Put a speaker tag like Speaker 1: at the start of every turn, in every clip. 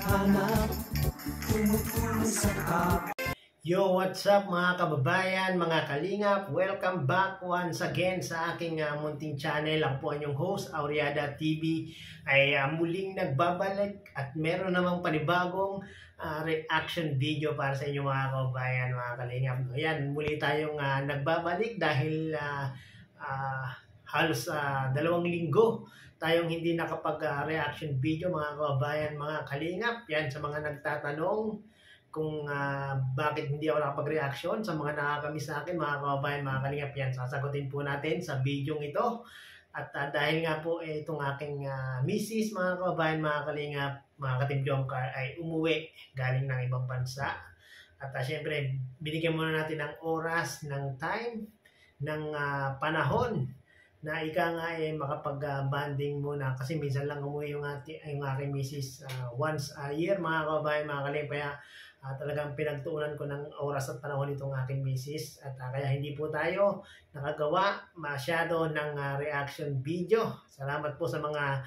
Speaker 1: hanap, tumutulo sa kap.
Speaker 2: Yo, what's up mga kababayan, mga kalingap? Welcome back once again sa aking munting channel. Ako po ang inyong host, Auriada TV, ay muling nagbabalik at meron namang panibagong reaction video para sa inyo mga kababayan, mga kalingap. Ayan, muli tayong nagbabalik dahil halos 2 linggo tayong hindi nakapag-reaction video mga kababayan, mga kalingap. Yan, sa mga nagtatanong kung bakit hindi ako nakapag-reaction sa mga nakakamiss sa akin, mga kababayan, mga kalingap, yan, sasagutin po natin sa video ito. At dahil nga po itong aking misis, mga kababayan, mga kalingap, mga ka-Team Jomcar, ay umuwi galing ng ibang bansa. At syempre, binigyan muna natin ng oras, ng time, ng panahon na ika nga makapag-banding muna, kasi minsan lang umuwi yung aking misis once a year, mga kababayan, mga kalingap. Kaya talagang pinagtuunan ko ng oras at panahon itong aking misis, at kaya hindi po tayo nakagawa masyado ng reaction video. Salamat po sa mga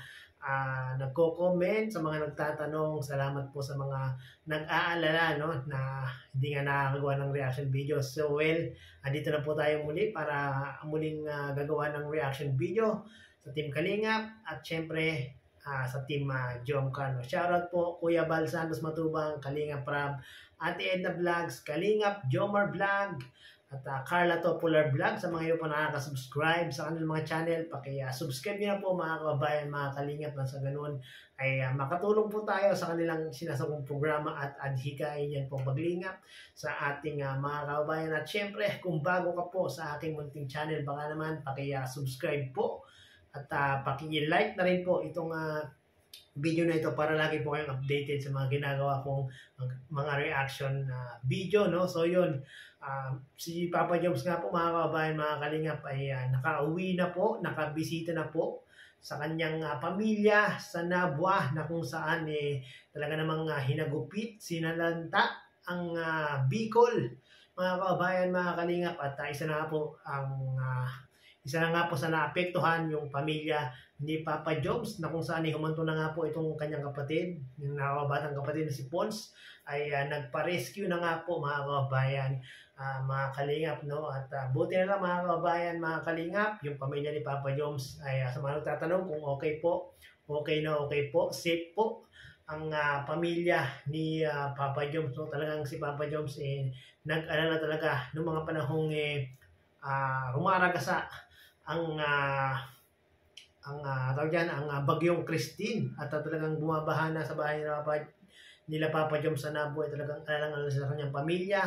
Speaker 2: nagko-comment, sa mga nagtatanong, salamat po sa mga nag-aalala, no, na hindi nga nakakagawa ng reaction video. So well, andito na po tayo muli para muling gagawa ng reaction video sa Team Kalingap at syempre sa Team Jomcar. Shoutout po Kuya Bal Santos Matubang, Kalingap Prab, Ate Edna Vlogs, Kalingap Jomar Vlog, at Carla Topular Vlog. Sa mga iyo po nakaka-subscribe sa kanilang mga channel, paki-subscribe nyo na po mga kababayan, mga kalingap, na sa ganun ay makatulong po tayo sa kanilang sinasagong programa at adhikain yan po paglingap sa ating mga kababayan. At syempre, kung bago ka po sa aking munting channel, baka naman paki-subscribe po at paki-like na rin po itong video na ito para lagi po kayong updated sa mga ginagawa kong mga reaction video, no? So yun, si Papa Joms nga po mga kababayan, mga kalingap, ay nakauwi na po, nakabisita na po sa kanyang pamilya sa Nabwa, na kung saan talaga namang hinagupit, sinalanta ang Bicol, mga kababayan, mga kalingap. At isa na nga po sa naapektuhan yung pamilya ni Papa Joms, na kung saan humanto na nga po itong kanyang kapatid, yung nakabatang kapatid na si Pons, ay nagpa-rescue na nga po mga kababayan, mga kalingap, no? At buti na lang mga kababayan, mga kalingap, yung pamilya ni Papa Joms ay sa mga nagtatanong kung okay po, okay na okay po, safe po ang pamilya ni Papa Joms, no? Talagang si Papa Joms nag-alala talaga noong mga panahong rumaragasa ang bagyong Christine, at talagang bumabaha na sa bahay nila Papa Joms sa Nabwa. Talagang alang-alang sa kanyang pamilya,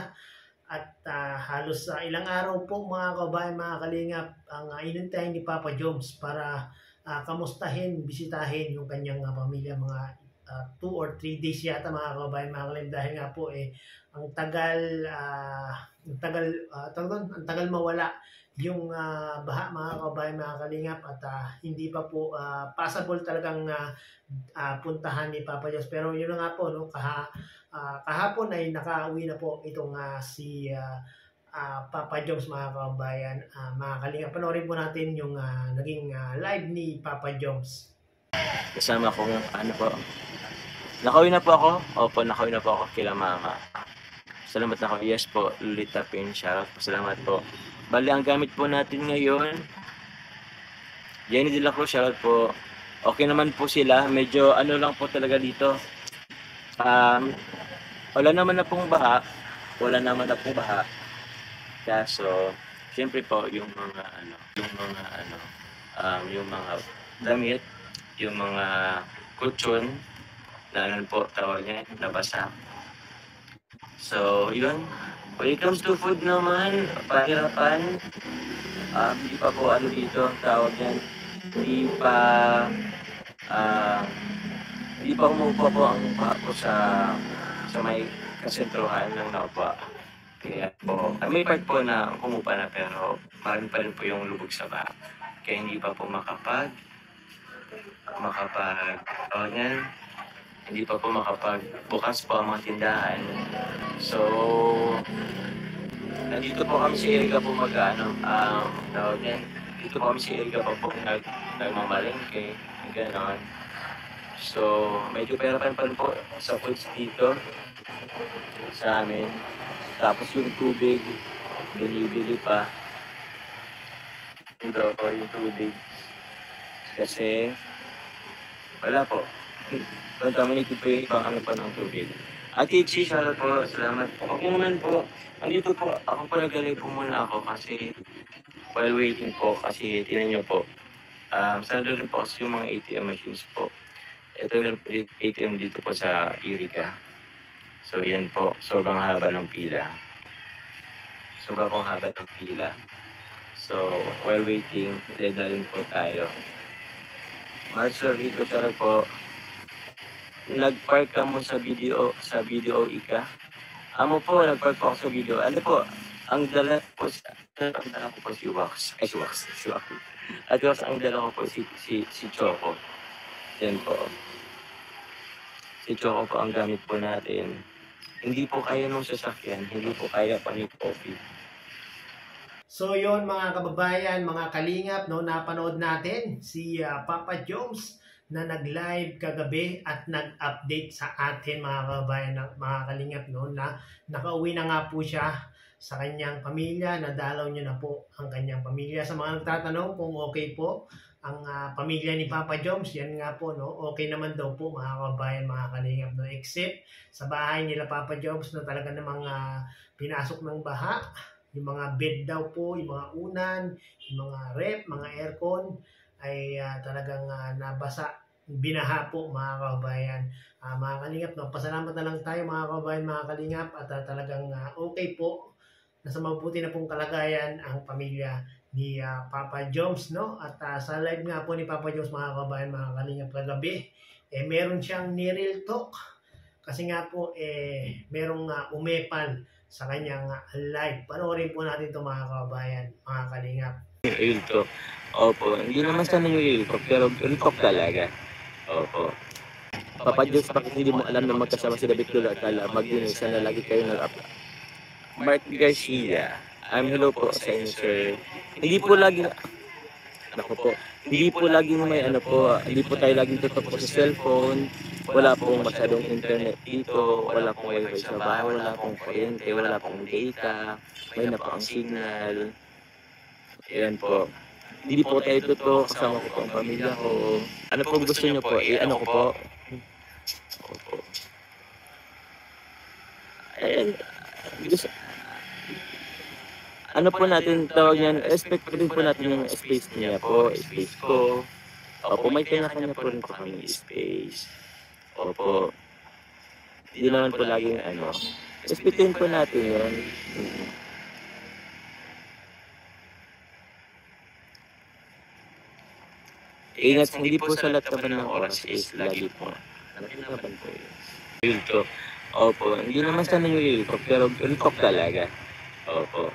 Speaker 2: at halos ilang araw po mga kababayan, mga kalingap, ang inintayin ni Papa Joms para kamustahin, bisitahin yung kanyang pamilya. Mga 2 or 3 days yata mga kababayan, mga kalingap, dahil nga po ang tagal mawala yung baha mga kababayan, mga kalingap, at hindi pa po possible talagang puntahan ni Papa Joms. Pero yun na nga po, no, kahapon ay nakauwi na po itong si Papa Joms, mga kababayan, mga kalingap. Panoorin po natin yung naging live ni Papa Joms.
Speaker 3: Kasama ko yung nakauwi na po ako. Opo, nakauwi na po ako kila mama. Salamat na ako. Yes po, Lolita Pin. Shoutout po. Salamat po. Bali, ang gamit po natin ngayon, Jenny de la Cruz. Shoutout po. Okay naman po sila. Medyo lang po talaga dito. Wala naman na pong baha. Kaso, siyempre po, yung mga damit, yung mga kutsyon, na po tawag niya, nabasa. So, yun. When it comes to food naman, pahirapan. Hindi pa po dito, tawag yan. Hindi pa umupa po ang baha po sa may kasentruhan ng Nabwa. Kaya po, may part po na umupa na, pero parang pa rin po yung lubog sa baha. Kaya hindi pa po hindi pa po makapagbukas po ang mga tindahan. So, nandito po kami sa Erika po dito po kami sa Erika po nagmamalengke, gano'n. So, medyo perapan pa rin po sa foods dito sa amin. Tapos yung tubig, bili pa. Ito po yung tubig. Kasi, wala po. Contaminated po yung ibang ano pa ng tubig. Ate Chi, shoutout po. Salamat po. Okay naman po. Andito po, ako po naglalay po muna ako kasi while waiting po kasi tinan niyo po. Sando rin po kasi yung mga ATM machines po. Ito yung ATM dito po sa Eureka. So yan po, sobrang haba ng pila. Sobrang haba ng pila. So while waiting, dadalhin po tayo. Marcel Rico talaga po. Nag-park ka mo sa video Ika. Amo po, nag-park po ako sa video. Ano po, ang dala ko po si Wax. Si Wax. At Wax, ang dala ko po si Choco. Yan po. Si Choco po ang gamit po natin. Hindi po kaya nung sasakyan, hindi po kaya pa ni coffee.
Speaker 2: So yon mga kababayan, mga kalingap, no, napanood natin si Papa Joms na nag-live kagabi at nag-update sa atin mga kababayan, mga kalingap, no, na nakauwi na nga po siya sa kanyang pamilya, nadalaw niyo na po ang kanyang pamilya. Sa mga nagtatanong kung okay po ang pamilya ni Papa Joms, yan nga po, no, okay naman daw po mga kababayan, mga kalingap, no, except sa bahay nila Papa Joms na talaga namang pinasok ng baha. Yung mga bed daw po, yung mga unan, yung mga rep, mga aircon ay talagang nabasa, binaha po mga kababayan. Mga kalingap, no? Pasalamat na lang tayo mga kababayan, mga kalingap, at talagang okay po. Nasa mabuti na pong kalagayan ang pamilya ni Papa Joms, no? At sa live nga po ni Papa Joms mga kababayan, mga kalingap, kagabi, meron siyang ni-real talk. Kasi nga po, merong umepal sa kanyang live. Panoorin po natin ito mga kababayan, mga kalingap.
Speaker 3: Real talk. Opo, hindi naman sana yung real talk, pero real talk talaga. Opo. Papa Diyos, bakit hindi mo alam na magkasama si David Lula at Lala, mag-inis na lagi kayo nag-upload? Mark Garcia, hello po sa inyo, sir. Hindi po lagi, hindi po laging may hindi po tayo laging tutok po sa cellphone. Wala pong masyadong internet dito, wala pong wifi sa bahay, wala pong kuryente, wala pong data, may na po ang signal. Ayan po. Hindi po tayo totoo, kasama ko po ang pamilya ko. Ano po gusto nyo po? Ano ko po? Opo. Ayan. Ano po natin tawag yan? Respect po din po natin yung space niya po, space ko. Opo, may kanya-kanya po rin po kami space. Opo. Hindi naman po laging Respektin po natin yun. Ingat, hindi po sa lahat naman ng oras is lagi po. Ano naman po yun? Real talk. Opo, hindi naman sana yung real talk, pero real talk talaga. Opo.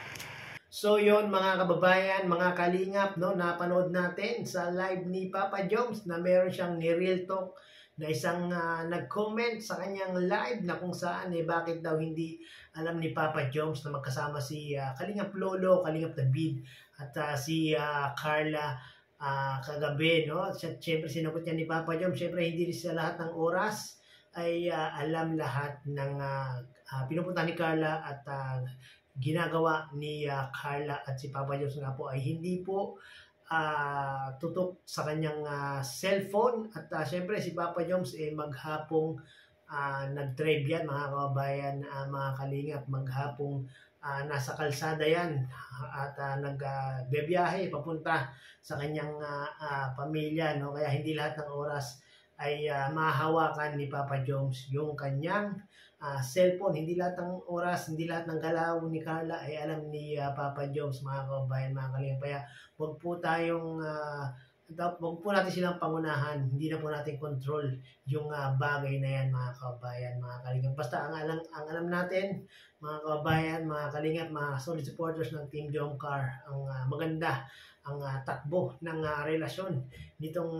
Speaker 2: So yon mga kababayan, mga kalingap, no, napanood natin sa live ni Papa Joms na meron siyang ni-real talk na isang nag-comment sa kanyang live na kung saan bakit daw hindi alam ni Papa Joms na magkasama si Kalingap Lolo, Kalingap David at si Carla kagabi, no? Siyempre sinagot niya ni Papa Joms, siyempre hindi rin sa lahat ng oras ay alam lahat ng pinupunta ni Carla at ginagawa ni Carla at si Papa Joms nga po ay hindi po tutok sa kanyang cellphone at syempre si Papa Joms maghapong nag-drive yan mga kababayan, mga kalingap, maghapong nasa kalsada yan at nagbebiyahe papunta sa kanyang pamilya, no? Kaya hindi lahat ng oras ay mahahawakan ni Papa Joms yung kanyang cellphone. Hindi lahat ng oras, hindi lahat ng galaw ni Carla ay alam ni Papa Joms, mga kababayan, mga kalingap. Kaya wag po natin silang pangunahan. Hindi na po natin control yung bagay na yan, mga kababayan, mga kalingap. Basta ang alam natin, mga kababayan, mga kalingap, mga solid supporters ng Team Jomcar, ang maganda ang takbo ng relasyon nitong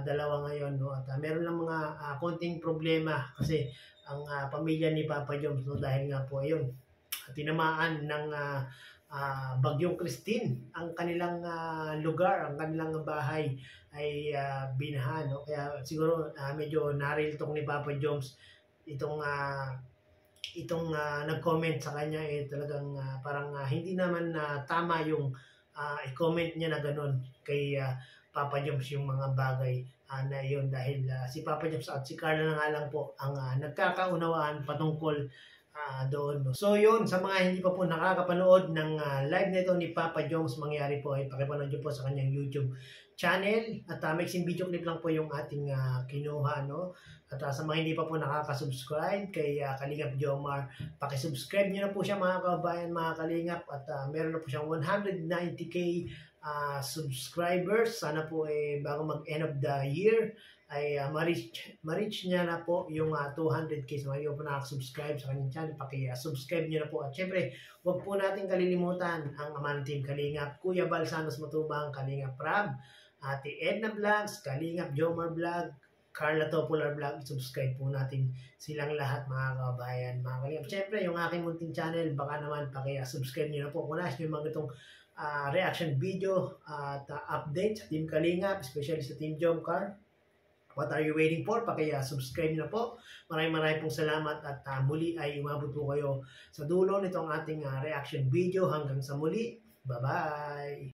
Speaker 2: dalawa ngayon, no? At meron lang mga konting problema kasi ang pamilya ni Papa Joms, no, dahil nga po ayun, tinamaan ng Bagyong Christine, ang kanilang lugar, ang kanilang bahay ay binaha, no? Kaya siguro medyo nariltok ni Papa Joms itong nag-comment sa kanya talagang parang hindi naman tama yung i-comment niya na ganun kay Papa Joms yung mga bagay na yun dahil si Papa Joms at si Carla na nga lang po ang nagkakaunawaan patungkol doon. No? So yun, sa mga hindi pa po nakakapanood ng live nito ni Papa Joms, mangyari po ay pakipanood nyo po sa kanyang YouTube channel at mixing video clip lang po yung ating kinuha, no? At sa mga hindi pa po nakaka-subscribe kay Kalingap Jomar, paki-subscribe niyo na po siya mga kabayan, mga Kalingap, at meron na po siyang 190k subscribers. Sana po bago mag-end of the year ay ma-reach niya na po yung 200k. So mga hindi po nakaka-subscribe sa kanyang channel, paki-subscribe niyo na po. At syempre, huwag po natin kalilimutan ang Aman Team Kalingap, Kuya Bal Santos Matubang, Kalingap Rab, Ate Edna Vlogs, Kalingap Jomar Vlog, Carla Topolar Vlog. Subscribe po natin silang lahat mga kabayan, mga Kalingap. Siyempre, yung aking munting channel, baka naman paki-subscribe nyo na po kung nasa yung mga itong reaction video at update sa Team Kalingap, especially sa Team Jomcar. What are you waiting for? Paki-subscribe nyo na po. Maraming pong salamat at muli ay umabot po kayo sa dulo nitong ating reaction video. Hanggang sa muli. Bye-bye!